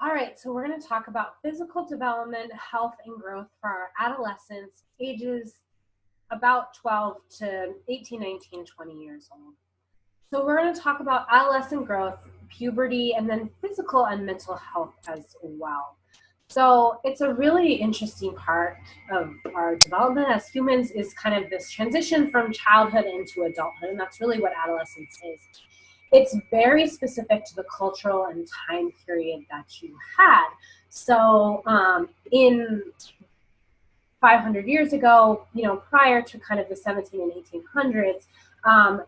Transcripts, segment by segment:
All right, so we're going to talk about physical development, health, and growth for our adolescents, ages about 12 to 18, 19, 20 years old. So we're going to talk about adolescent growth, puberty, and then physical and mental health as well. So it's a really interesting part of our development as humans is kind of this transition from childhood into adulthood, and that's really what adolescence is. It's very specific to the cultural and time period that you had. So in 500 years ago, prior to kind of the 17 and 1800s,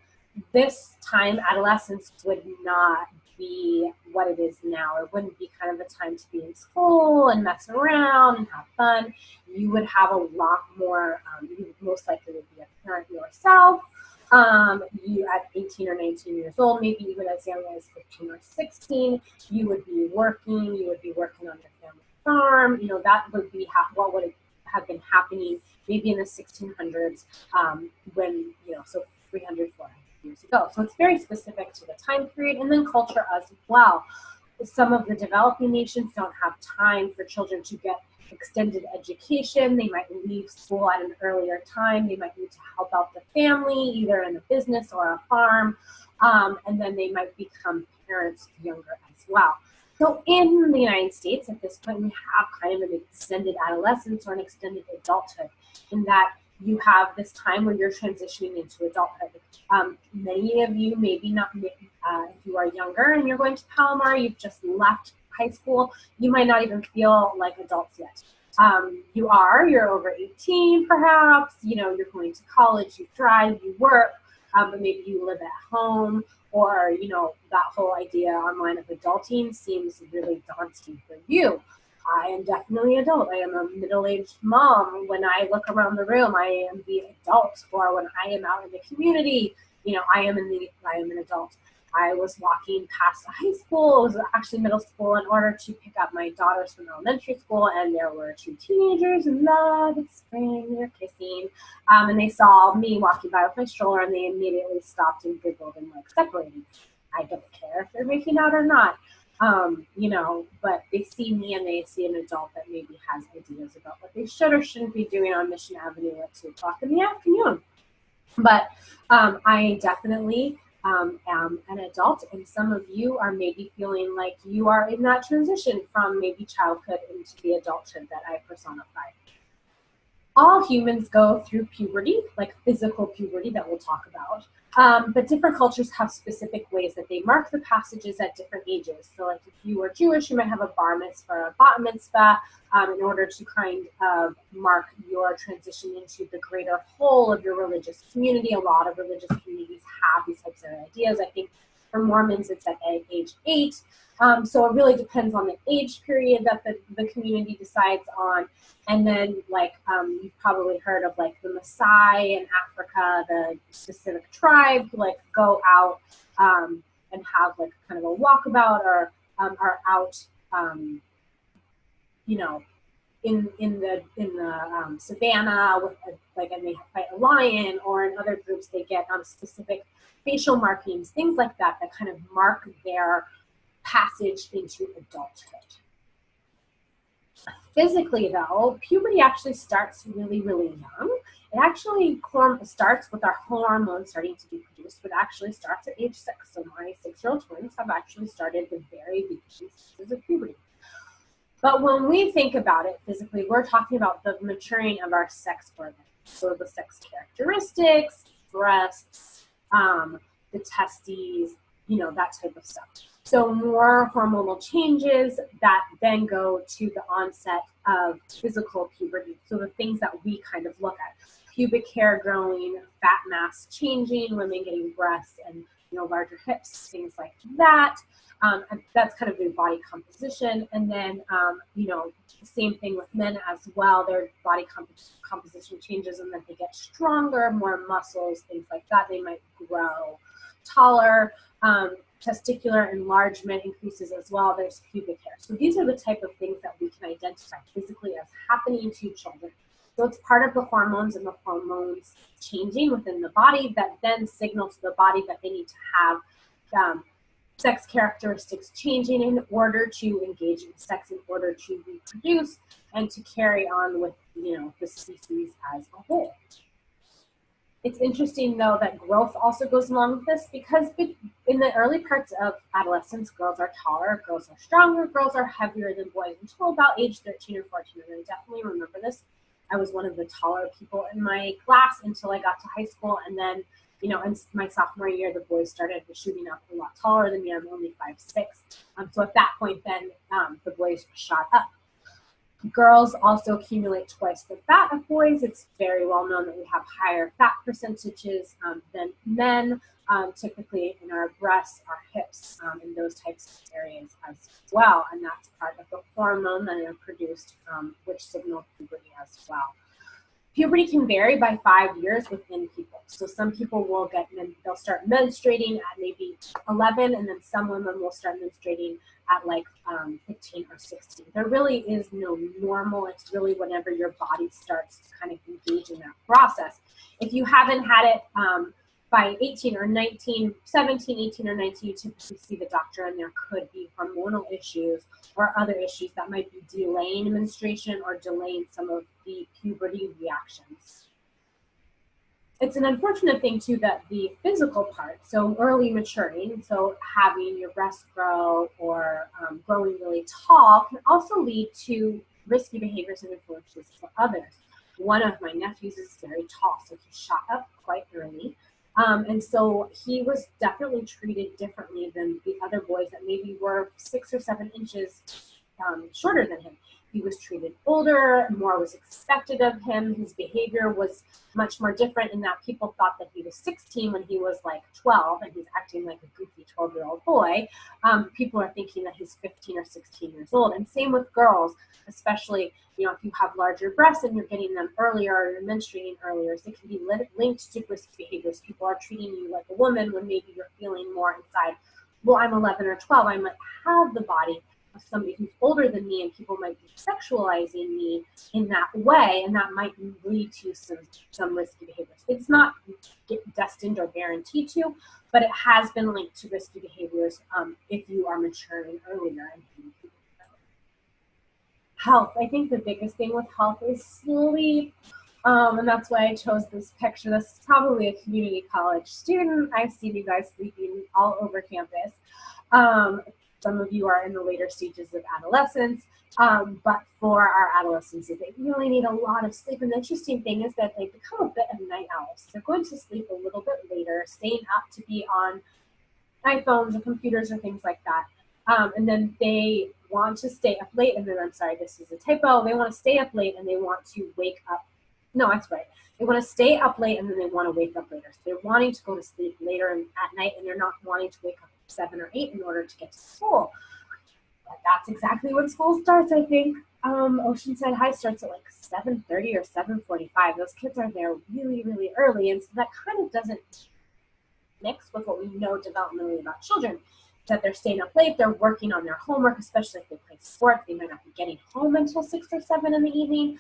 this time adolescence would not be what it is now. It wouldn't be kind of a time to be in school and mess around and have fun. You would have a lot more, you most likely would be a parent yourself. You at 18 or 19 years old, maybe even as young as 15 or 16, you would be working on your family farm. That would be what would have been happening maybe in the 1600s when, so 300, 400 years ago. So it's very specific to the time period and then culture as well. Some of the developing nations don't have time for children to get extended education. They might leave school at an earlier time. They might need to help out the family, either in a business or a farm, and then they might become parents younger as well. So in the United States, at this point, we have kind of an extended adolescence or an extended adulthood, in that you have this time where you're transitioning into adulthood. Many of you, maybe not, if you are younger and you're going to Palomar, you've just left high school, you might not even feel like adults yet. You're over 18 perhaps, you're going to college, you drive, you work, but maybe you live at home, or, that whole idea online of adulting seems really daunting for you. I am definitely an adult. I am a middle-aged mom. When I look around the room, I am the adult. Or when I am out in the community, I am an adult. I was walking past a high school, it was actually middle school, in order to pick up my daughters from elementary school, and there were two teenagers in love, it's spring, they're kissing, and they saw me walking by with my stroller, and they immediately stopped and giggled and separated. I don't care if they're making out or not. But they see me and they see an adult that maybe has ideas about what they should or shouldn't be doing on Mission Avenue at 2 o'clock in the afternoon. But I definitely am an adult, and some of you are maybe feeling like you are in that transition from maybe childhood into the adulthood that I personified. All humans go through puberty, like physical puberty that we'll talk about. But different cultures have specific ways that they mark the passages at different ages. So like if you are Jewish, you might have a bar mitzvah or a bat mitzvah in order to kind of mark your transition into the greater whole of your religious community. A lot of religious communities have these types of ideas. I think for Mormons, it's at age 8. So it really depends on the age period that the community decides on. And then you've probably heard of the Maasai in Africa, the specific tribe who go out and have kind of a walkabout, or are out in the savannah with and they fight a lion, or in other groups they get specific facial markings, things like that kind of mark their passage into adulthood. Physically, though, puberty actually starts really, really young. It actually starts with our hormones starting to be produced, but actually starts at age 6. So my 6-year-old twins have actually started the very beginning stages of puberty. But when we think about it physically, we're talking about the maturing of our sex organs. So the sex characteristics, breasts, the testes, that type of stuff. So more hormonal changes that then go to the onset of physical puberty. So the things that we kind of look at: pubic hair growing, fat mass changing, women getting breasts and larger hips, things like that. And that's kind of their body composition. And then the same thing with men as well. Their body composition changes, and then they get stronger, more muscles, things like that. They might grow taller. Testicular enlargement increases as well. There's pubic hair. So these are the type of things that we can identify physically as happening to children. So it's part of the hormones and the hormones changing within the body that then signal to the body that they need to have sex characteristics changing in order to engage in sex, in order to reproduce, and to carry on with, the species as a whole. It's interesting, though, that growth also goes along with this, because in the early parts of adolescence, girls are taller, girls are stronger, girls are heavier than boys until about age 13 or 14. And I definitely remember this. I was one of the taller people in my class until I got to high school. And then, in my sophomore year, the boys started shooting up a lot taller than me. I'm only 5'6". So at that point, then the boys shot up. Girls also accumulate twice the fat of boys. It's very well known that we have higher fat percentages than men, typically in our breasts, our hips, and those types of areas as well. And that's part of the hormone that are produced, which signal puberty as well. Puberty can vary by 5 years within people. So some people they'll start menstruating at maybe 11, and then some women will start menstruating at like 15 or 16. There really is no normal. It's really whenever your body starts to kind of engage in that process. If you haven't had it by 18 or 19, 17, 18 or 19, you typically see the doctor, and there could be hormonal issues or other issues that might be delaying menstruation or delaying some of the puberty reactions. It's an unfortunate thing, too, that the physical part, so early maturing, so having your breasts grow or growing really tall, can also lead to risky behaviors and influences for others. One of my nephews is very tall, so he shot up quite early. And so he was definitely treated differently than the other boys that maybe were 6 or 7 inches shorter than him. He was treated older, more was expected of him. His behavior was much more different in that people thought that he was 16 when he was like 12, and he's acting like a goofy 12-year-old boy. People are thinking that he's 15 or 16 years old. And same with girls, especially, if you have larger breasts and you're getting them earlier or you're menstruating earlier, so it can be linked to risk behaviors. People are treating you like a woman when maybe you're feeling more inside, well, I'm 11 or 12, I might have the body of somebody who's older than me, and people might be sexualizing me in that way, and that might lead to some risky behaviors. It's not destined or guaranteed to, but it has been linked to risky behaviors if you are maturing earlier. Health. I think the biggest thing with health is sleep. And that's why I chose this picture. This is probably a community college student. I've seen you guys sleeping all over campus. Some of you are in the later stages of adolescence, but for our adolescents, they really need a lot of sleep. And the interesting thing is that they become a bit of night owls. They're going to sleep a little bit later, staying up to be on iPhones or computers or things like that. And then they want to stay up late, and then, I'm sorry, this is a typo. They want to stay up late and they want to wake up. No, that's right. They want to stay up late and then they want to wake up later. So they're wanting to go to sleep later at night, and they're not wanting to wake up 7 or 8 in order to get to school. But that's exactly when school starts, I think. Oceanside High starts at like 7:30 or 7:45. Those kids are there really, really early, and so that kind of doesn't mix with what we know developmentally about children, that they're staying up late, they're working on their homework, especially if they play sports. They might not be getting home until 6 or 7 in the evening.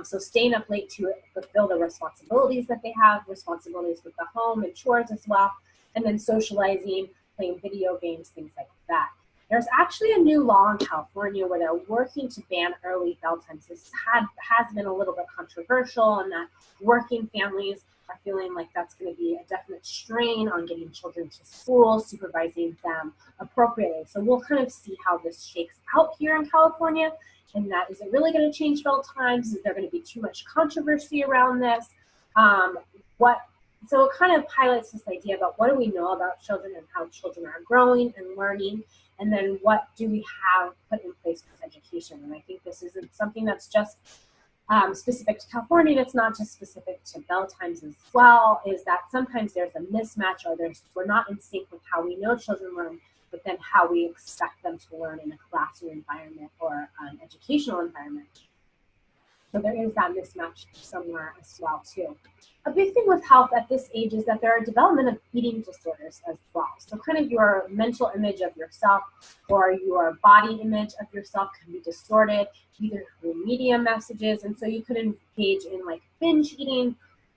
So staying up late to fulfill the responsibilities that they have, responsibilities with the home and chores as well, and then socializing, playing video games, things like that. There's actually a new law in California where they're working to ban early bell times. This has been a little bit controversial, and that working families are feeling like that's going to be a definite strain on getting children to school, supervising them appropriately. So we'll kind of see how this shakes out here in California, and that is it really going to change bell times? Is there going to be too much controversy around this? So it kind of highlights this idea about what do we know about children and how children are growing and learning, and then what do we have put in place with education. And I think this isn't something that's just specific to California, and it's not just specific to bell times as well, is that sometimes there's a mismatch, or we're not in sync with how we know children learn, but then how we expect them to learn in a classroom environment or an educational environment. So there is that mismatch somewhere as well too. A big thing with health at this age is that there are development of eating disorders as well. So kind of your mental image of yourself or your body image of yourself can be distorted either through media messages. And so you could engage in like binge eating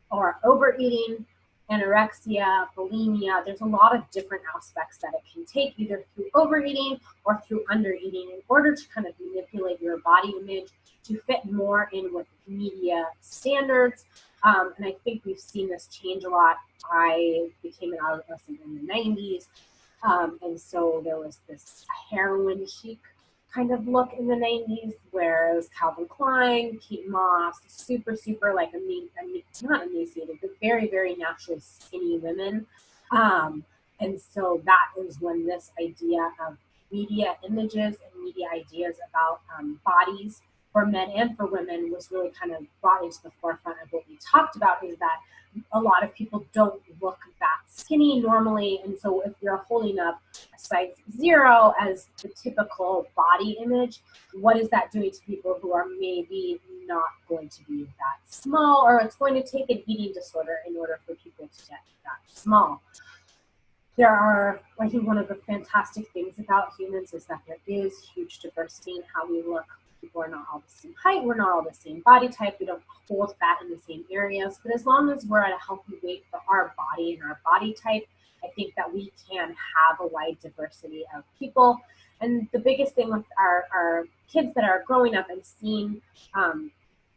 or overeating, anorexia, bulimia. There's a lot of different aspects that it can take, either through overeating or through undereating, in order to kind of manipulate your body image to fit more in with media standards. And I think we've seen this change a lot. I became an adolescent in the 90s. And so there was this heroin chic kind of look in the 90s, where it was Calvin Klein, Kate Moss, super, super like, not emaciated, but very, very naturally skinny women. And so that is when this idea of media images and media ideas about bodies for men and for women was really kind of brought into the forefront of what we talked about, is that a lot of people don't look that skinny normally. And so if you're holding up a size 0 as the typical body image, what is that doing to people who are maybe not going to be that small, or it's going to take an eating disorder in order for people to get that small? There are, I think one of the fantastic things about humans is that there is huge diversity in how we look. People are not all the same height, we're not all the same body type, we don't hold fat in the same areas, but as long as we're at a healthy weight for our body and our body type, I think that we can have a wide diversity of people. And the biggest thing with our kids that are growing up and seeing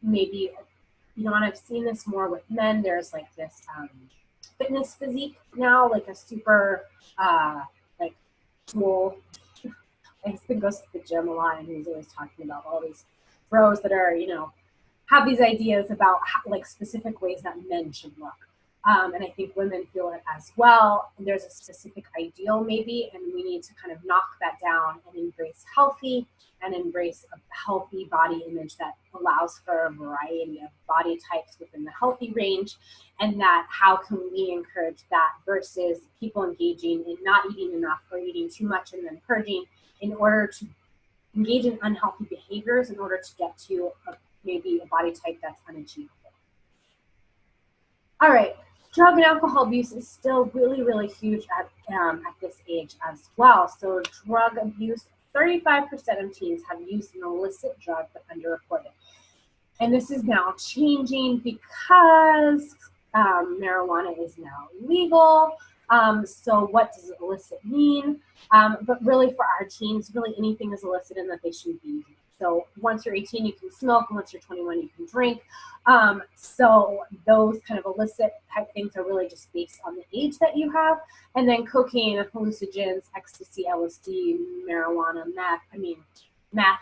maybe, you know, and I've seen this more with men, there's like this fitness physique now, like a super like cool. My husband goes to the gym a lot, and he's always talking about all these bros that are, you know, have these ideas about how, like, specific ways that men should look. And I think women feel it as well. And there's a specific ideal maybe, and we need to kind of knock that down and embrace healthy and embrace a healthy body image that allows for a variety of body types within the healthy range. And that how can we encourage that versus people engaging in not eating enough or eating too much and then purging, in order to engage in unhealthy behaviors in order to get to maybe a body type that's unachievable. All right, drug and alcohol abuse is still really, really huge at this age as well. So drug abuse, 35% of teens have used an illicit drug but underreported. And this is now changing because marijuana is now legal. So what does illicit mean? But really for our teens, really anything is illicit in that they shouldn't be using. So once you're 18, you can smoke, and once you're 21, you can drink. So those kind of illicit type things are really just based on the age that you have. And then cocaine, hallucinogens, ecstasy, LSD, marijuana, meth,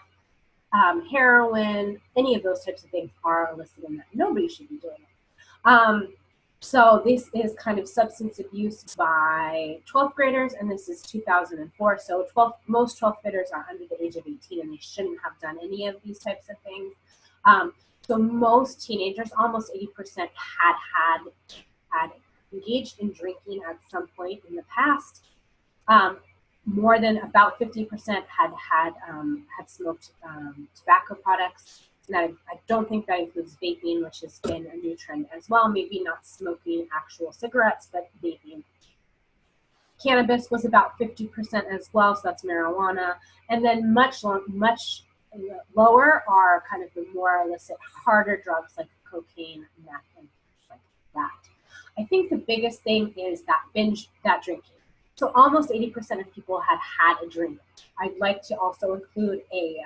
heroin, any of those types of things are illicit in that nobody should be doing it. So this is kind of substance abuse by 12th graders, and this is 2004. So most 12th graders are under the age of 18, and they shouldn't have done any of these types of things. So most teenagers, almost 80%, had engaged in drinking at some point in the past. More than about 50% had smoked tobacco products. And I don't think that includes vaping, which has been a new trend as well. Maybe not smoking actual cigarettes, but vaping. Cannabis was about 50% as well, so that's marijuana. And then much lower are kind of the more illicit, harder drugs like cocaine, meth, and things like that. I think the biggest thing is that drinking. So almost 80% of people had a drink. I'd like to also include a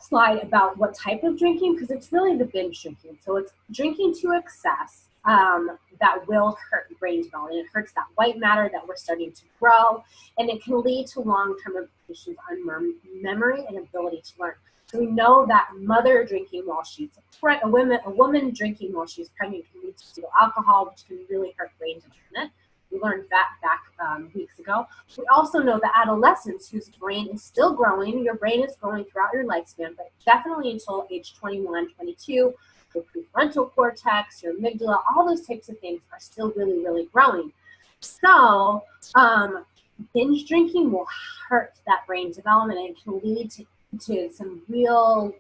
slide about what type of drinking, because it's really the binge drinking. So it's drinking to excess that will hurt brain development. It hurts that white matter that we're starting to grow, and it can lead to long-term implications on memory and ability to learn. So we know that mother drinking while she's a woman drinking while she's pregnant can lead to fetal alcohol, which can really hurt brain development. We learned that back weeks ago. We also know that adolescents whose brain is still growing, your brain is growing throughout your lifespan, but definitely until age 21, 22, your prefrontal cortex, your amygdala, all those types of things are still really, really growing. So binge drinking will hurt that brain development, and it can lead to some real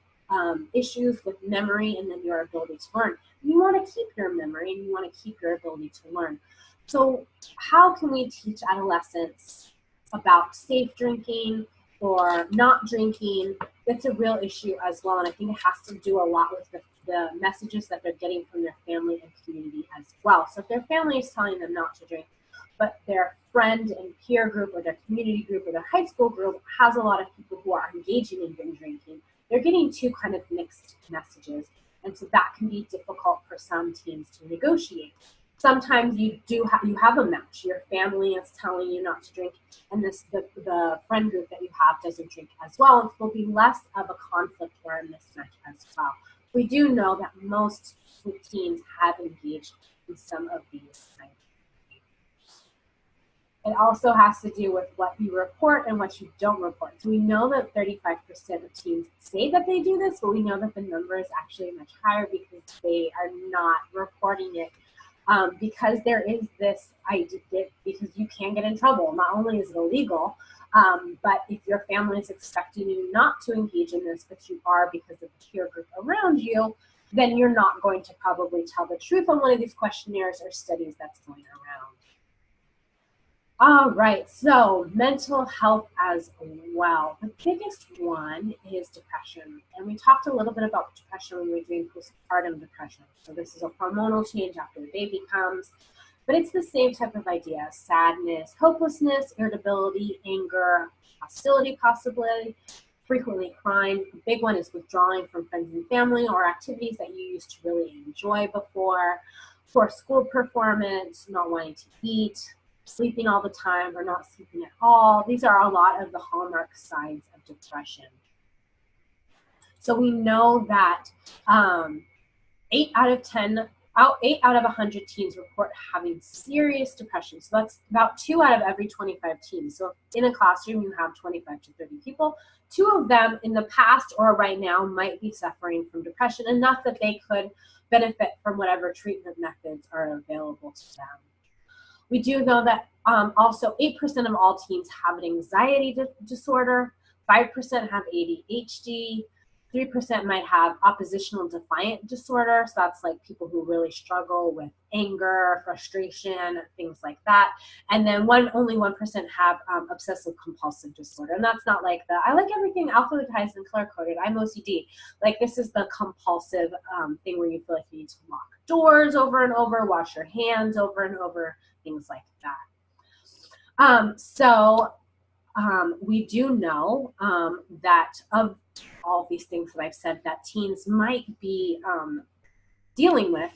issues with memory and then your ability to learn. You want to keep your memory and you want to keep your ability to learn. So how can we teach adolescents about safe drinking or not drinking? It's a real issue as well, and I think it has to do a lot with the messages that they're getting from their family and community as well. So if their family is telling them not to drink, but their friend and peer group or their community group or their high school group has a lot of people who are engaging in binge drinking, they're getting two kind of mixed messages. And so that can be difficult for some teens to negotiate. Sometimes you have a match. Your family is telling you not to drink, and the friend group that you have doesn't drink as well. And so there'll be less of a conflict or a mismatch as well. We do know that most teens have engaged in some of these kinds. It also has to do with what you report and what you don't report. So we know that 35% of teens say that they do this, but we know that the number is actually much higher because they are not reporting it. Because there is this idea, because you can get in trouble. Not only is it illegal, but if your family is expecting you not to engage in this, but you are because of the peer group around you, then you're not going to probably tell the truth on one of these questionnaires or studies that's going around. All right, so mental health as well. The biggest one is depression. And we talked a little bit about depression when we were doing postpartum depression. So this is a hormonal change after the baby comes, but it's the same type of idea: sadness, hopelessness, irritability, anger, hostility possibly, frequently crying. The big one is withdrawing from friends and family or activities that you used to really enjoy before, poor school performance, not wanting to eat, sleeping all the time or not sleeping at all. These are a lot of the hallmark signs of depression. So we know that 8 out of 100 teens report having serious depression. So that's about 2 out of every 25 teens. So in a classroom, you have 25 to 30 people. 2 of them in the past or right now might be suffering from depression, enough that they could benefit from whatever treatment methods are available to them. We do know that also 8% of all teens have an anxiety disorder, 5% have ADHD, 3% might have oppositional defiant disorder. So that's like people who really struggle with anger, frustration, things like that. And then only 1% have obsessive compulsive disorder. And that's not like I like everything alphabetized and color coded. I'm OCD. Like this is the compulsive thing where you feel like you need to lock doors over and over, wash your hands over and over, things like that. We do know that of all these things that I've said that teens might be dealing with,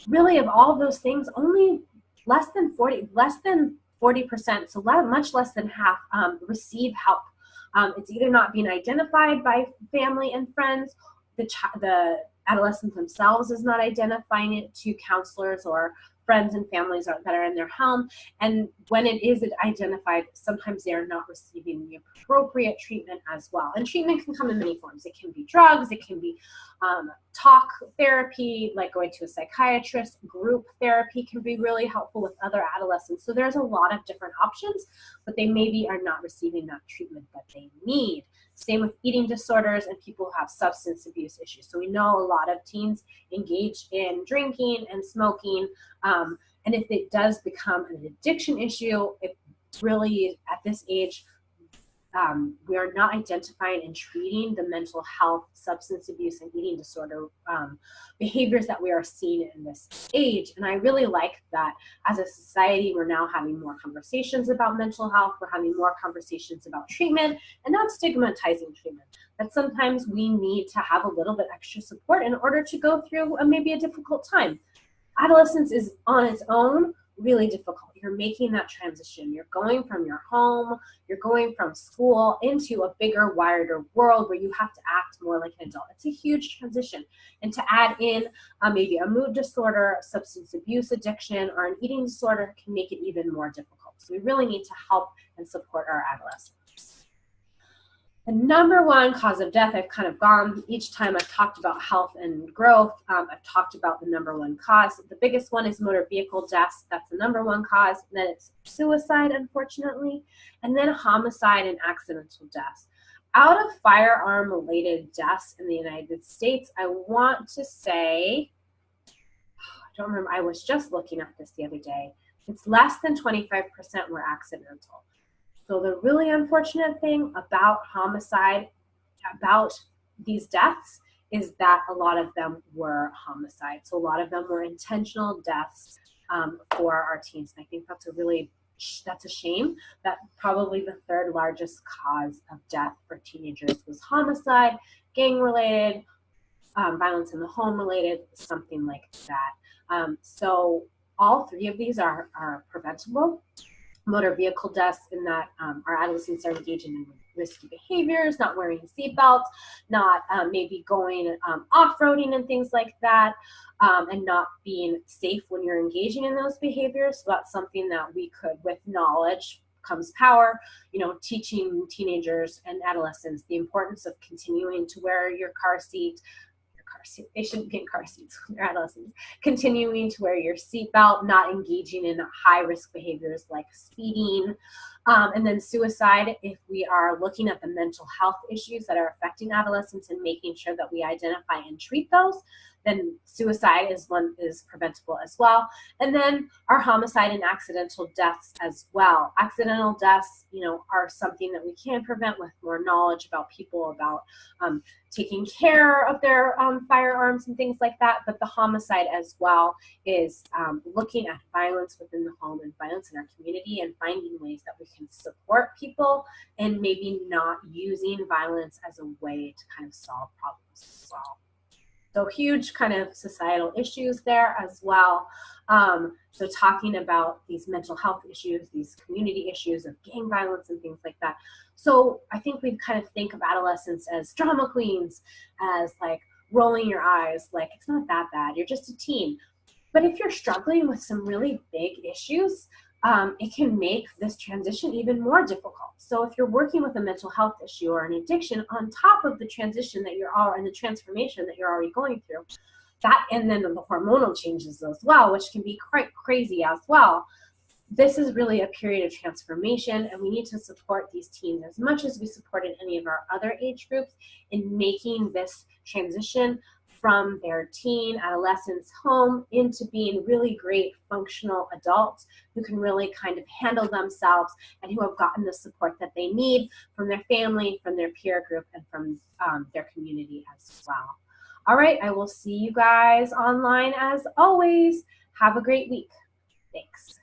really of all of those things, only less than 40%, so much less than half, receive help. It's either not being identified by family and friends, the adolescent themselves is not identifying it to counselors or friends and families that are in their home. And when it is identified, sometimes they are not receiving the appropriate treatment as well. And treatment can come in many forms. It can be drugs, it can be talk therapy, like going to a psychiatrist. Group therapy can be really helpful with other adolescents. So there's a lot of different options, but they maybe are not receiving that treatment that they need. Same with eating disorders and people who have substance abuse issues. So we know a lot of teens engage in drinking and smoking. And if it does become an addiction issue, it really, at this age, we are not identifying and treating the mental health, substance abuse, and eating disorder behaviors that we are seeing in this age. And I really like that as a society, we're now having more conversations about mental health. We're having more conversations about treatment and not stigmatizing treatment. That sometimes we need to have a little bit extra support in order to go through maybe a difficult time. Adolescence is on its own really difficult. You're making that transition. You're going from your home, you're going from school into a bigger, wider world where you have to act more like an adult. It's a huge transition. And to add in maybe a mood disorder, substance abuse addiction, or an eating disorder can make it even more difficult. So we really need to help and support our adolescents. The number one cause of death, I've kind of gone, each time I've talked about health and growth, I've talked about the number one cause. The biggest one is motor vehicle deaths. That's the number one cause. And then it's suicide, unfortunately, and then homicide and accidental deaths. Out of firearm-related deaths in the United States, I want to say, I don't remember, I was just looking at this the other day, it's less than 25% were accidental. So the really unfortunate thing about homicide, about these deaths, is that a lot of them were homicides. So a lot of them were intentional deaths for our teens. And I think that's a shame that probably the third largest cause of death for teenagers was homicide, gang related, violence in the home related, something like that. So all three of these are preventable. Motor vehicle deaths, in that our adolescents are engaging in risky behaviors, not wearing seatbelts, not maybe going off-roading and things like that, and not being safe when you're engaging in those behaviors. So that's something that we could, with knowledge comes power, teaching teenagers and adolescents the importance of continuing to wear your car seat. They shouldn't be in car seats when they're adolescents. Continuing to wear your seatbelt, not engaging in high risk behaviors like speeding. And then suicide, if we are looking at the mental health issues that are affecting adolescents and making sure that we identify and treat those, then suicide is preventable as well. And then our homicide and accidental deaths as well. Accidental deaths, are something that we can prevent with more knowledge about people, about taking care of their firearms and things like that. But the homicide as well is looking at violence within the home and violence in our community and finding ways that we can support people and maybe not using violence as a way to kind of solve problems as well. So huge kind of societal issues there as well. So talking about these mental health issues, these community issues of gang violence and things like that. So I think we kind of think of adolescents as drama queens, as like rolling your eyes, like it's not that bad, you're just a teen. But if you're struggling with some really big issues, it can make this transition even more difficult. So if you're working with a mental health issue or an addiction on top of the transition that and the transformation that you're already going through, that, and then the hormonal changes as well, which can be quite crazy as well. This is really a period of transformation, and we need to support these teens as much as we supported any of our other age groups in making this transition from their teen, adolescence home into being really great functional adults who can really kind of handle themselves and who have gotten the support that they need from their family, from their peer group, and from their community as well. All right, I will see you guys online as always. Have a great week. Thanks.